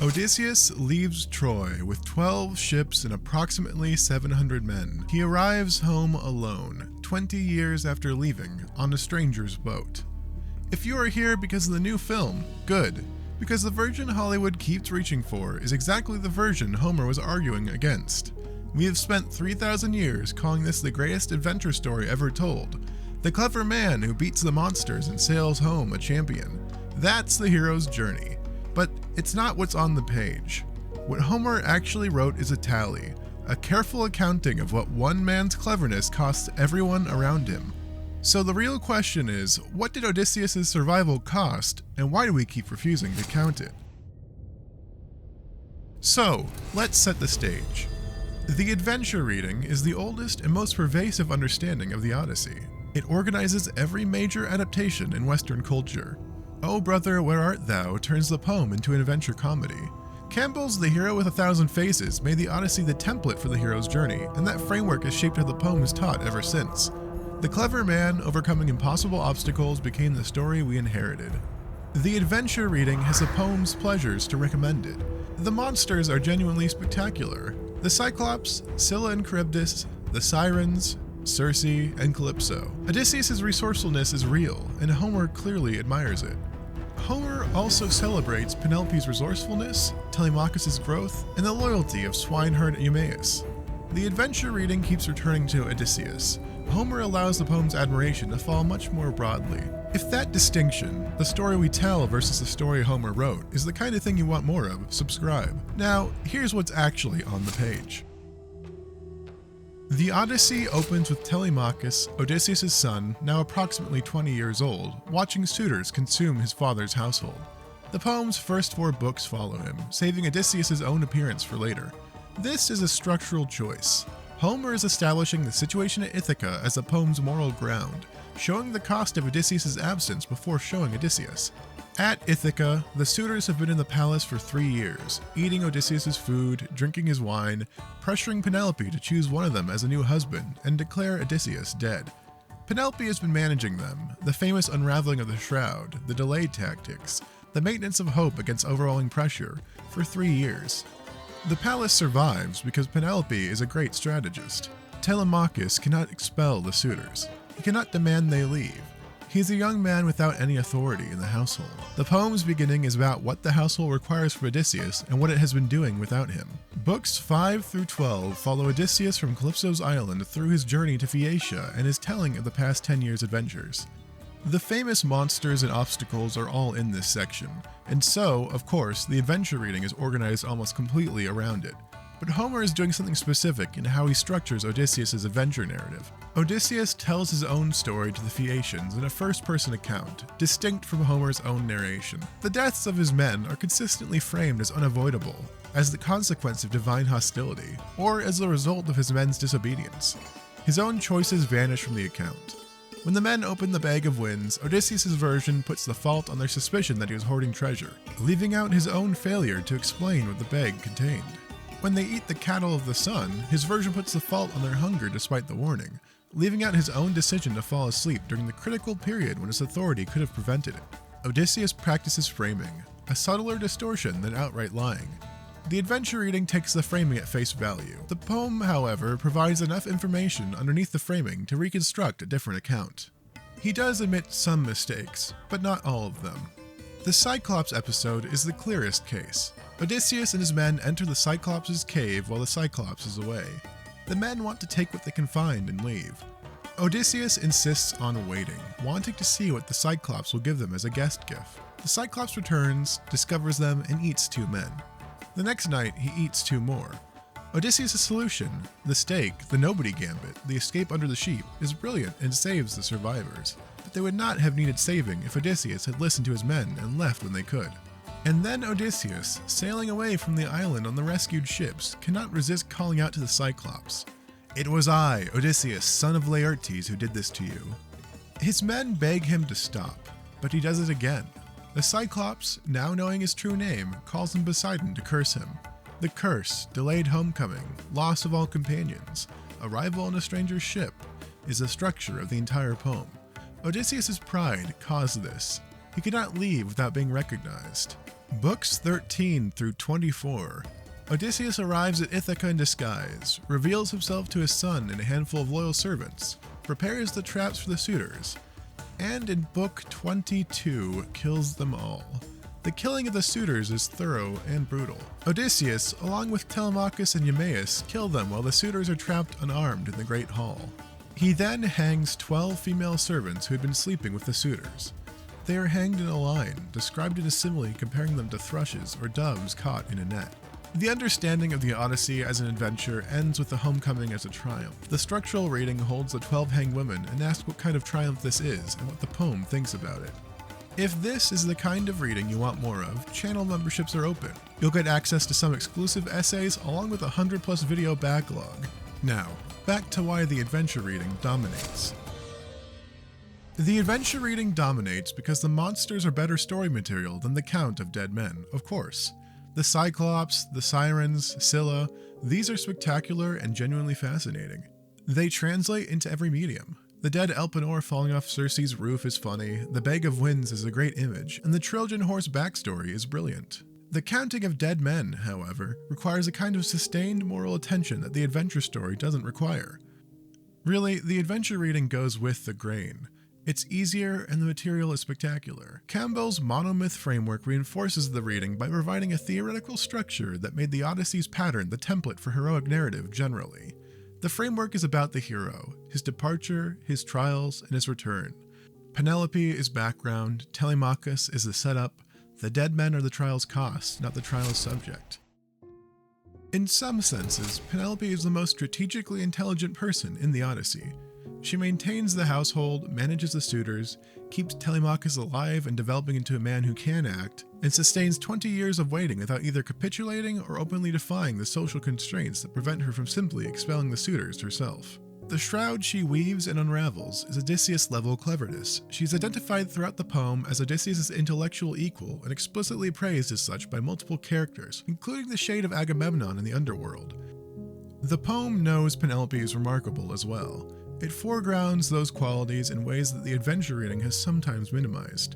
Odysseus leaves Troy with 12 ships and approximately 700 men. He arrives home alone, 20 years after leaving, on a stranger's boat. If you are here because of the new film, good, because the version Hollywood keeps reaching for is exactly the version Homer was arguing against. We have spent 3,000 years calling this the greatest adventure story ever told. The clever man who beats the monsters and sails home a champion. That's the hero's journey. But it's not what's on the page. What Homer actually wrote is a tally, a careful accounting of what one man's cleverness costs everyone around him. So the real question is, what did Odysseus' survival cost, and why do we keep refusing to count it? So, let's set the stage. The adventure reading is the oldest and most pervasive understanding of the Odyssey. It organizes every major adaptation in Western culture. O Brother, Where Art Thou turns the poem into an adventure comedy. Campbell's The Hero with a Thousand Faces made the Odyssey the template for the hero's journey, and that framework has shaped how the poem is taught ever since. The clever man overcoming impossible obstacles became the story we inherited. The adventure reading has the poem's pleasures to recommend it. The monsters are genuinely spectacular. The Cyclops, Scylla and Charybdis, the Sirens, Circe, and Calypso. Odysseus' resourcefulness is real, and Homer clearly admires it. Homer also celebrates Penelope's resourcefulness, Telemachus' growth, and the loyalty of swineherd Eumaeus. The adventure reading keeps returning to Odysseus. Homer allows the poem's admiration to fall much more broadly. If that distinction, the story we tell versus the story Homer wrote, is the kind of thing you want more of, subscribe. Now, here's what's actually on the page. The Odyssey opens with Telemachus, Odysseus' son, now approximately 20 years old, watching suitors consume his father's household. The poem's first 4 books follow him, saving Odysseus' own appearance for later. This is a structural choice. Homer is establishing the situation at Ithaca as the poem's moral ground, showing the cost of Odysseus' absence before showing Odysseus. At Ithaca, the suitors have been in the palace for 3 years, eating Odysseus' food, drinking his wine, pressuring Penelope to choose one of them as a new husband and declare Odysseus dead. Penelope has been managing them, the famous unraveling of the shroud, the delay tactics, the maintenance of hope against overwhelming pressure, for 3 years. The palace survives because Penelope is a great strategist. Telemachus cannot expel the suitors. He cannot demand they leave. He is a young man without any authority in the household. The poem's beginning is about what the household requires for Odysseus and what it has been doing without him. Books 5 through 12 follow Odysseus from Calypso's island through his journey to Phaeacia and his telling of the past 10 years' adventures. The famous monsters and obstacles are all in this section, and so, of course, the adventure reading is organized almost completely around it. But Homer is doing something specific in how he structures Odysseus' adventure narrative. Odysseus tells his own story to the Phaeacians in a first-person account, distinct from Homer's own narration. The deaths of his men are consistently framed as unavoidable, as the consequence of divine hostility, or as the result of his men's disobedience. His own choices vanish from the account. When the men open the bag of winds, Odysseus' version puts the fault on their suspicion that he was hoarding treasure, leaving out his own failure to explain what the bag contained. When they eat the cattle of the sun, his version puts the fault on their hunger despite the warning, leaving out his own decision to fall asleep during the critical period when his authority could have prevented it. Odysseus practices framing, a subtler distortion than outright lying. The adventure reading takes the framing at face value. The poem, however, provides enough information underneath the framing to reconstruct a different account. He does admit some mistakes, but not all of them. The Cyclops episode is the clearest case. Odysseus and his men enter the Cyclops' cave while the Cyclops is away. The men want to take what they can find and leave. Odysseus insists on waiting, wanting to see what the Cyclops will give them as a guest gift. The Cyclops returns, discovers them, and eats 2 men. The next night, he eats 2 more. Odysseus' solution, the stake, the nobody gambit, the escape under the sheep, is brilliant and saves the survivors. But they would not have needed saving if Odysseus had listened to his men and left when they could. And then Odysseus, sailing away from the island on the rescued ships, cannot resist calling out to the Cyclops. "It was I, Odysseus, son of Laertes, who did this to you." His men beg him to stop, but he does it again. The Cyclops, now knowing his true name, calls him Poseidon to curse him. The curse, delayed homecoming, loss of all companions, arrival on a stranger's ship, is the structure of the entire poem. Odysseus' pride caused this. He could not leave without being recognized. Books 13 through 24. Odysseus arrives at Ithaca in disguise, reveals himself to his son and a handful of loyal servants, prepares the traps for the suitors, and in Book 22 kills them all. The killing of the suitors is thorough and brutal. Odysseus, along with Telemachus and Eumaeus, kill them while the suitors are trapped unarmed in the Great Hall. He then hangs 12 female servants who had been sleeping with the suitors. They are hanged in a line, described in a simile comparing them to thrushes or doves caught in a net. The understanding of the Odyssey as an adventure ends with the homecoming as a triumph. The structural rating holds the 12 hanged women and asks what kind of triumph this is and what the poem thinks about it. If this is the kind of reading you want more of, channel memberships are open. You'll get access to some exclusive essays along with a 100+ video backlog. Now, back to why the adventure reading dominates. The adventure reading dominates because the monsters are better story material than the count of dead men, of course. The Cyclops, the Sirens, Scylla, these are spectacular and genuinely fascinating. They translate into every medium. The dead Elpenor falling off Circe's roof is funny, the Bag of Winds is a great image, and the Trojan horse backstory is brilliant. The counting of dead men, however, requires a kind of sustained moral attention that the adventure story doesn't require. Really, the adventure reading goes with the grain. It's easier and the material is spectacular. Campbell's monomyth framework reinforces the reading by providing a theoretical structure that made the Odyssey's pattern the template for heroic narrative generally. The framework is about the hero, his departure, his trials, and his return. Penelope is background, Telemachus is the setup, the dead men are the trial's cost, not the trial's subject. In some senses, Penelope is the most strategically intelligent person in the Odyssey. She maintains the household, manages the suitors, keeps Telemachus alive and developing into a man who can act, and sustains 20 years of waiting without either capitulating or openly defying the social constraints that prevent her from simply expelling the suitors herself. The shroud she weaves and unravels is Odysseus-level cleverness. She's identified throughout the poem as Odysseus' intellectual equal and explicitly praised as such by multiple characters, including the shade of Agamemnon in the underworld. The poem knows Penelope is remarkable as well. It foregrounds those qualities in ways that the adventure reading has sometimes minimized.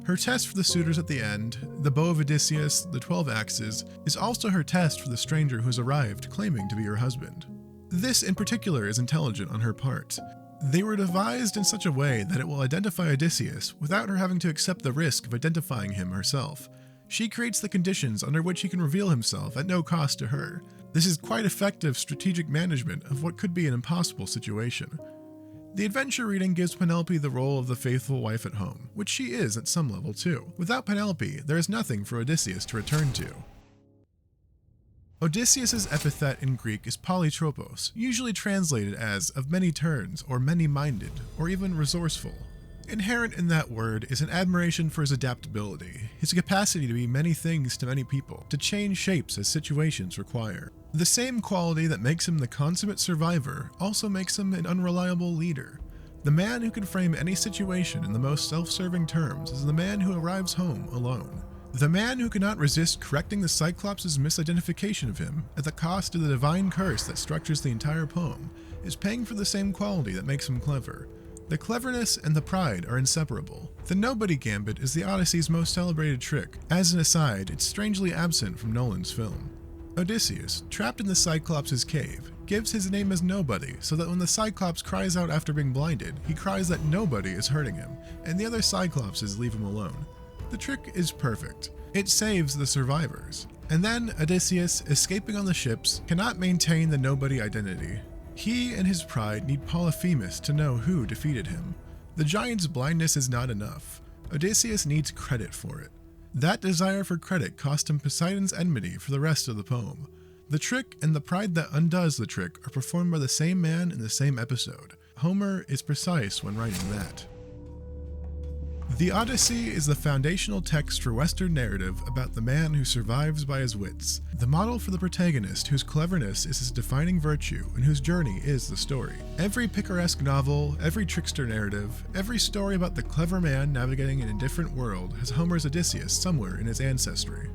Her test for the suitors at the end, the bow of Odysseus, the 12 axes, is also her test for the stranger who has arrived claiming to be her husband. This in particular is intelligent on her part. They were devised in such a way that it will identify Odysseus without her having to accept the risk of identifying him herself. She creates the conditions under which he can reveal himself at no cost to her. This is quite effective strategic management of what could be an impossible situation. The adventure reading gives Penelope the role of the faithful wife at home, which she is at some level too. Without Penelope, there is nothing for Odysseus to return to. Odysseus' epithet in Greek is polytropos, usually translated as of many turns, or many-minded, or even resourceful. Inherent in that word is an admiration for his adaptability, his capacity to be many things to many people, to change shapes as situations require. The same quality that makes him the consummate survivor also makes him an unreliable leader. The man who can frame any situation in the most self-serving terms is the man who arrives home alone. The man who cannot resist correcting the Cyclops' misidentification of him at the cost of the divine curse that structures the entire poem is paying for the same quality that makes him clever. The cleverness and the pride are inseparable. The nobody gambit is the Odyssey's most celebrated trick. As an aside, it's strangely absent from Nolan's film. Odysseus, trapped in the Cyclops' cave, gives his name as Nobody so that when the Cyclops cries out after being blinded, he cries that nobody is hurting him, and the other Cyclopses leave him alone. The trick is perfect. It saves the survivors. And then Odysseus, escaping on the ships, cannot maintain the nobody identity. He and his pride need Polyphemus to know who defeated him. The giant's blindness is not enough. Odysseus needs credit for it. That desire for credit cost him Poseidon's enmity for the rest of the poem. The trick and the pride that undoes the trick are performed by the same man in the same episode. Homer is precise when writing that. The Odyssey is the foundational text for Western narrative about the man who survives by his wits, the model for the protagonist whose cleverness is his defining virtue and whose journey is the story. Every picaresque novel, every trickster narrative, every story about the clever man navigating an indifferent world has Homer's Odysseus somewhere in his ancestry.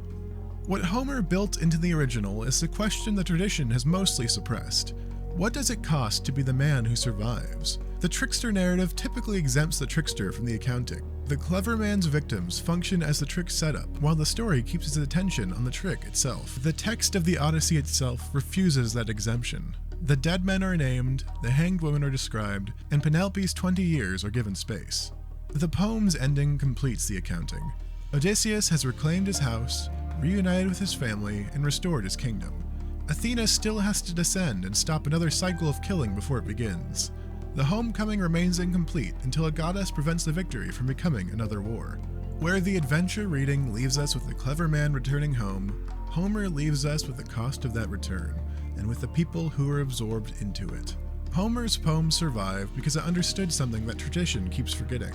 What Homer built into the original is the question the tradition has mostly suppressed. What does it cost to be the man who survives? The trickster narrative typically exempts the trickster from the accounting. The clever man's victims function as the trick's setup, while the story keeps its attention on the trick itself. The text of the Odyssey itself refuses that exemption. The dead men are named, the hanged women are described, and Penelope's 20 years are given space. The poem's ending completes the accounting. Odysseus has reclaimed his house, reunited with his family, and restored his kingdom. Athena still has to descend and stop another cycle of killing before it begins. The homecoming remains incomplete until a goddess prevents the victory from becoming another war. Where the adventure reading leaves us with the clever man returning home, Homer leaves us with the cost of that return, and with the people who are absorbed into it. Homer's poems survive because it understood something that tradition keeps forgetting.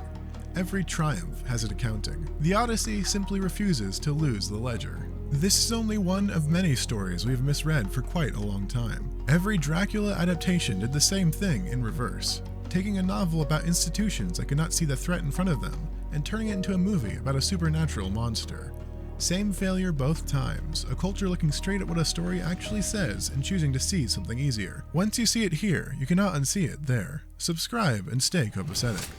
Every triumph has an accounting. The Odyssey simply refuses to lose the ledger. This is only one of many stories we have misread for quite a long time. Every Dracula adaptation did the same thing in reverse, taking a novel about institutions that could not see the threat in front of them and turning it into a movie about a supernatural monster. Same failure both times, a culture looking straight at what a story actually says and choosing to see something easier. Once you see it here, you cannot unsee it there. Subscribe and stay copacetic.